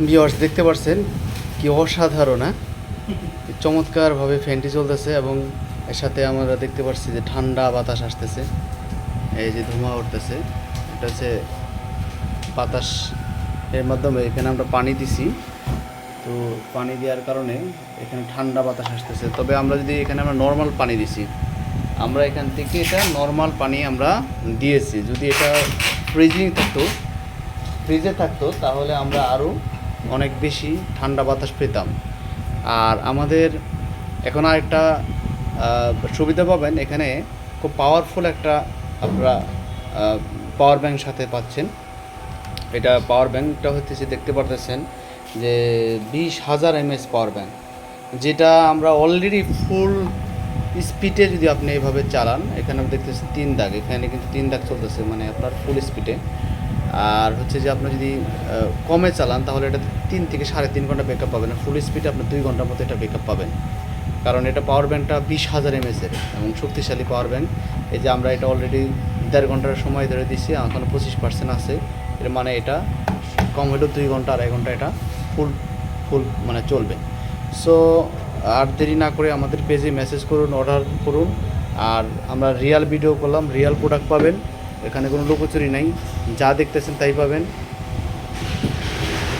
Viewers দেখতে পাচ্ছেন কি অসাধারণ, হ্যাঁ, চমৎকারভাবে ফ্যানটি চলতেছে এবং এর সাথে আমরা দেখতে পাচ্ছি যে ঠান্ডা বাতাস আসতেছে। এই যে ধোঁয়া উঠতেছে, এটা হচ্ছে বাতাস এর মাধ্যমে। এখানে আমরা পানি দিছি, তো পানি দেওয়ার কারণে এখানে ঠান্ডা বাতাস আসতেছে। তবে আমরা যদি এখানে আমরা নর্মাল পানি দিছি, আমরা এখান থেকে এটা নর্মাল পানি আমরা দিয়েছি। যদি এটা ফ্রিজে থাকতো তাহলে আমরা আরও অনেক বেশি ঠান্ডা বাতাস পেতাম। আর আমাদের এখন আরেকটা সুবিধা পাবেন, এখানে খুব পাওয়ারফুল একটা আপনারা পাওয়ার ব্যাংক সাথে পাচ্ছেন। এটা পাওয়ার ব্যাংকটা হচ্ছে দেখতে পারতেছেন যে 20,000 mAh পাওয়ার ব্যাংক, যেটা আমরা অলরেডি ফুল স্পিডে যদি আপনি এভাবে চালান, এখানে দেখতেছেন 3 দাগ, এখানে কিন্তু 3 দাগ চলতেছে, মানে আপনার ফুল স্পিডে। আর হচ্ছে যে আপনি যদি কমে চালান তাহলে এটা 3 থেকে 3.5 ঘন্টা ব্যাকআপ পাবেন, ফুল স্পিডে আপনি 2 ঘন্টার মতো এটা ব্যাকআপ পাবেন। কারণ এটা পাওয়ার ব্যাংকটা 20,000 mAh এবং শক্তিশালী পাওয়ার ব্যাংক। এই যে আমরা এটা অলরেডি 1.5 ঘন্টার সময় ধরে দিচ্ছি, এখনও 25% আছে। এর মানে এটা কম হলেও 2 ঘন্টা 2.5 ঘন্টা এটা ফুল মানে চলবে। সো আর দেরি না করে আমাদের পেজে মেসেজ করুন, অর্ডার করুন। আর আমরা রিয়াল ভিডিও করলাম, রিয়াল প্রোডাক্ট পাবেন, এখানে কোনো লুকোচুরি নাই, যা দেখতেছেন তাই পাবেন।